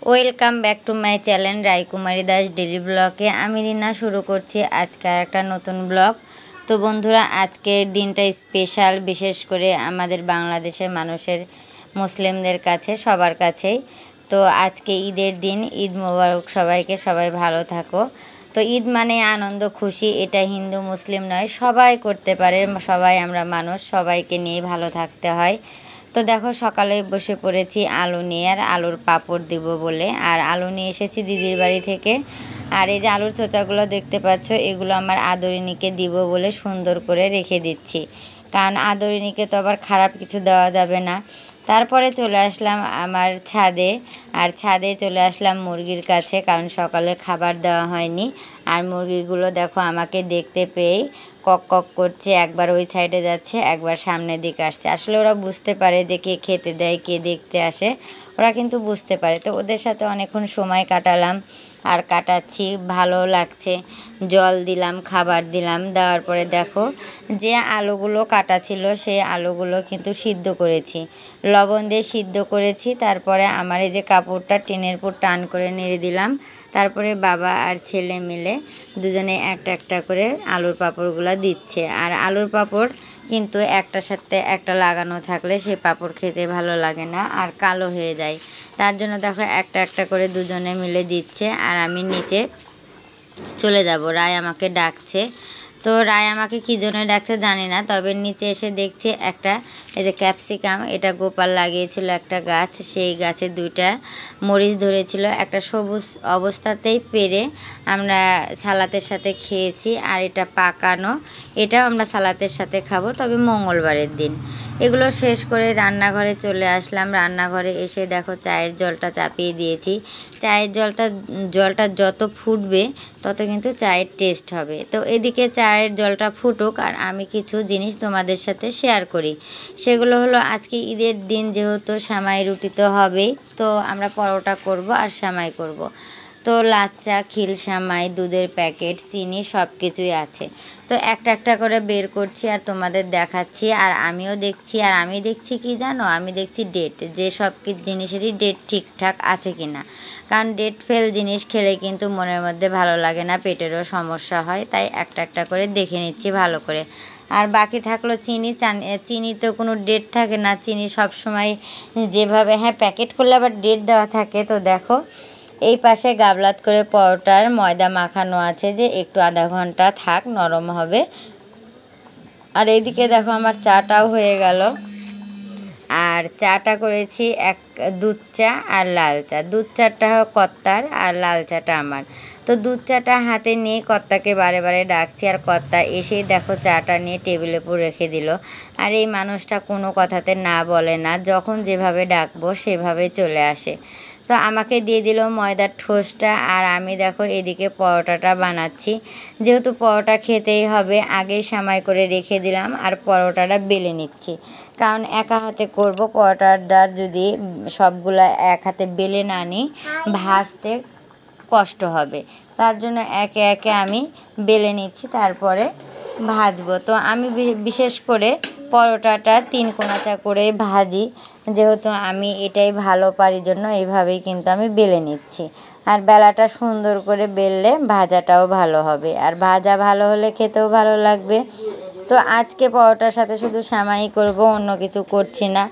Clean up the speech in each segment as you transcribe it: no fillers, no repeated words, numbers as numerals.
Welcome back to my channel Raikumari Das daily ব্লগে। আমি রিনা শুরু করছি আজকে একটা নতুন ব্লগ। তো বন্ধুরা, আজকের দিনটা স্পেশাল, বিশেষ করে আমাদের বাংলাদেশের মানুষের, মুসলিমদের কাছে, সবার কাছেই। তো আজকে ঈদের দিন, ঈদ মোবারক সবাইকে, সবাই ভালো থাকো। তো ঈদ মানে আনন্দ খুশি, এটা হিন্দু মুসলিম নয়, সবাই করতে পারে, সবাই আমরা মানুষ, সবাইকে নিয়ে ভালো থাকতে হয়। তো দেখো, সকালে বসে পড়েছি আলু নিয়ে, আর আলুর পাঁপড় দিব বলে। আর আলু নিয়ে এসেছি দিদির বাড়ি থেকে। আর এই যে আলুর চোচাগুলো দেখতে পাচ্ছ, এগুলো আমার আদরিনীকে দিব বলে সুন্দর করে রেখে দিচ্ছি, কারণ আদরিনীকে তো আবার খারাপ কিছু দেওয়া যাবে না। তারপরে চলে আসলাম আমার ছাদে, আর ছাদে চলে আসলাম মুরগির কাছে, কারণ সকালে খাবার দেওয়া হয়নি। আর মুরগিগুলো দেখো আমাকে দেখতে পেয়েই কক কক করছে, একবার ওই সাইডে যাচ্ছে, একবার সামনের দিকে আসছে। আসলে ওরা বুঝতে পারে যে কে খেতে দেয়, কে দেখতে আসে, ওরা কিন্তু বুঝতে পারে। তো ওদের সাথে অনেকক্ষণ সময় কাটালাম, আর কাটাচ্ছি, ভালো লাগছে। জল দিলাম, খাবার দিলাম, দেওয়ার পরে দেখো যে আলুগুলো কাটা ছিল সেই আলুগুলো কিন্তু সিদ্ধ করেছি, লবণ দিয়ে সিদ্ধ করেছি। তারপরে আমার এই যে কাপড়টা টিনের উপর টান করে নেড়ে দিলাম। তারপরে বাবা আর ছেলে মিলে দুজনে একটা একটা করে আলুর পাঁপড়গুলো দিচ্ছে। আর আলুর পাঁপড় কিন্তু একটার সাথে একটা লাগানো থাকলে সে পাঁপড় খেতে ভালো লাগে না, আর কালো হয়ে যায়। তার জন্য দেখো একটা একটা করে দুজনে মিলে দিচ্ছে। আর আমি নিচে চলে যাব, রায় আমাকে ডাকছে। তো রায় আমাকে কী জন্য ডাকছে জানি না, তবে নিচে এসে দেখছি একটা, এই যে ক্যাপসিকাম, এটা গোপাল লাগিয়েছিল একটা গাছ, সেই গাছে দুইটা মরিচ ধরেছিল, একটা সবুজ অবস্থাতেই পেরে আমরা সালাতের সাথে খেয়েছি। আর এটা পাকানো, এটাও আমরা সালাতের সাথে খাবো, তবে মঙ্গলবারের দিন। এগুলো শেষ করে রান্নাঘরে চলে আসলাম। রান্নাঘরে এসে দেখো চায়ের জলটা চাপিয়ে দিয়েছি। চায়ের জলটা যত ফুটবে তত কিন্তু চায়ের টেস্ট হবে। তো এদিকে চায়ের জলটা ফুটুক, আর আমি কিছু জিনিস তোমাদের সাথে শেয়ার করি। সেগুলো হলো, আজকে ঈদের দিন যেহেতু সেমাই রুটি তো হবেই, তো আমরা পরোটা করব আর সেমাই করব। তো লাচ্চা, খিল সেমাই, দুধের প্যাকেট, চিনি, সব কিছুই আছে। তো একটা একটা করে বের করছি আর তোমাদের দেখাচ্ছি, আর আমিও দেখছি। আর আমি দেখছি কি জানো, আমি দেখছি ডেট, যে সব জিনিসেরই ডেট ঠিকঠাক আছে কি না। কারণ ডেট ফেল জিনিস খেলে কিন্তু মনের মধ্যে ভালো লাগে না, পেটেরও সমস্যা হয়। তাই একটা একটা করে দেখে নিচ্ছি ভালো করে। আর বাকি থাকলো চিনি। চিনির তো কোনো ডেট থাকে না, চিনি সব সময় যেভাবে, হ্যাঁ প্যাকেট করলে আবার ডেট দেওয়া থাকে। তো দেখো এই পাশে গাবলাত করে পরোটার ময়দা মাখানো আছে, যে একটু আধা ঘন্টা থাক, নরম হবে। আর এইদিকে দেখো আমার চাটাও হয়ে গেল। আর চাটা করেছি এক দুধ চা আর লাল চা। দুধ চাটা কর্তার আর লাল চাটা আমার। তো দুধ চাটা হাতে নিয়ে কর্তাকে বারে বারে ডাকছি, আর কর্তা এসেই দেখো চাটা নিয়ে টেবিলের উপর রেখে দিল। আর এই মানুষটা কোনো কথাতে না বলে না, যখন যেভাবে ডাকবো সেভাবে চলে আসে। তো আমাকে দিয়ে দিল ময়দার ঠোসটা, আর আমি দেখো এদিকে পরোটাটা বানাচ্ছি। যেহেতু পরোটা খেতেই হবে, আগেই সেমাই করে রেখে দিলাম, আর পরোটাটা বেলে নিচ্ছি। কারণ একা হাতে করব, পরোটাটা যদি সবগুলা এক হাতে বেলে না নিই, ভাজতে কষ্ট হবে। তার জন্য একে একে আমি বেলে নিচ্ছি, তারপরে ভাজবো। তো আমি বিশেষ করে পরোটাটা 3 কোণাচা করে ভাজি, যেহেতু আমি এটাই ভালো পারি, জন্য এইভাবেই কিন্তু আমি বেলে নিচ্ছি। আর বেলাটা সুন্দর করে বেললে ভাজাটাও ভালো হবে, আর ভাজা ভালো হলে খেতেও ভালো লাগবে। তো আজকে পরোটার সাথে শুধু সেমাই করব, অন্য কিছু করছি না।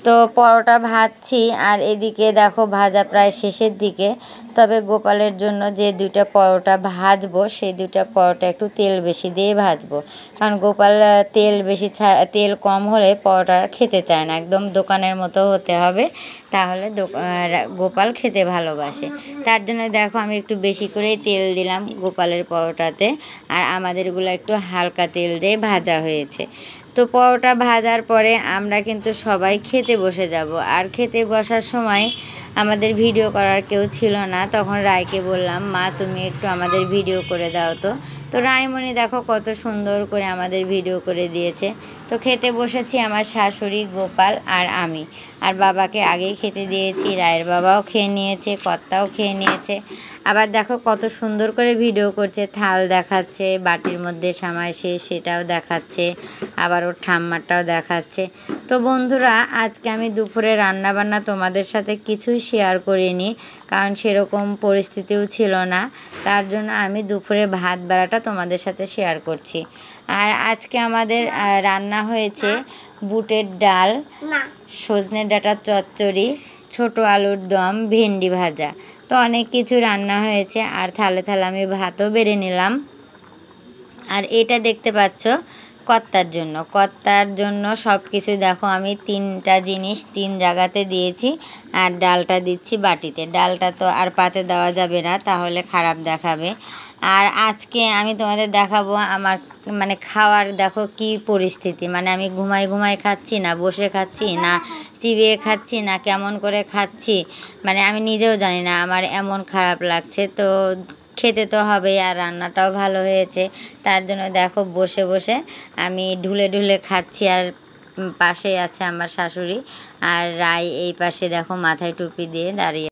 তো পরোটা ভাজছি, আর এদিকে দেখো ভাজা প্রায় শেষের দিকে। তবে গোপালের জন্য যে 2টা পরোটা ভাজবো, সেই 2টা পরোটা একটু তেল বেশি দিয়ে ভাজবো, কারণ গোপাল তেল কম হলে পরোটা খেতে চায় না, একদম দোকানের মতো হতে হবে, তাহলে গোপাল খেতে ভালোবাসে। তার জন্য দেখো আমি একটু বেশি করেই তেল দিলাম গোপালের পরোটাতে, আর আমাদেরগুলো একটু হালকা তেল দিয়ে ভাজা হয়েছে। তো পরোটা ভাজার পরে আমরা কিন্তু সবাই খেতে বসে যাব। আর খেতে বসার সময় আমাদের ভিডিও করার কেউ ছিল না, তখন রায়কে বললাম, মা তুমি একটু আমাদের ভিডিও করে দাও। তো তো রায়মণি দেখো কত সুন্দর করে আমাদের ভিডিও করে দিয়েছে। তো খেতে বসেছি আমার শাশুড়ি, গোপাল আর আমি। আর বাবাকে আগেই খেতে দিয়েছি, রায়ের বাবাও খেয়ে নিয়েছে, কর্তাও খেয়ে নিয়েছে। আবার দেখো কত সুন্দর করে ভিডিও করছে, থাল দেখাচ্ছে, বাটির মধ্যে সামাইছে সেটাও দেখাচ্ছে, আবার ওর ঠাম্মাটাও দেখাচ্ছে। তো বন্ধুরা, আজকে আমি দুপুরে রান্নাবান্না তোমাদের সাথে কিছুই শেয়ার করিনি, কারণ সেরকম পরিস্থিতিও ছিল না। তার জন্য আমি দুপুরে ভাত বাড়াটা তোমাদের সাথে শেয়ার করছি। আর আজকে আমাদের রান্না হয়েছে বুটের ডাল, সজনে ডাঁটার চচ্চড়ি, ছোট আলুর দম, ভেন্ডি ভাজা। তো অনেক কিছু রান্না হয়েছে। আর থালে থালে আমি ভাতও বেড়ে নিলাম। আর এটা দেখতে পাচ্ছ কর্তার জন্য সব কিছু দেখো, আমি 3টা জিনিস 3 জায়গাতে দিয়েছি। আর ডালটা দিচ্ছি বাটিতে। ডালটা তো আর পাতে দেওয়া যাবে না, তাহলে খারাপ দেখাবে। আর আজকে আমি তোমাদের দেখাবো আমার মানে খাওয়ার দেখো কি পরিস্থিতি। মানে আমি ঘুমাই খাচ্ছি, না বসে খাচ্ছি, না চিবিয়ে খাচ্ছি, না কেমন করে খাচ্ছি, মানে আমি নিজেও জানি না। আমার এমন খারাপ লাগছে। তো খেতে তো হবেই, আর রান্নাটাও ভালো হয়েছে। তার জন্য দেখো বসে বসে আমি ঢুলে ঢুলে খাচ্ছি। আর পাশেই আছে আমার শাশুড়ি, আর রাই এই পাশে দেখো মাথায় টুপি দিয়ে দাঁড়িয়ে।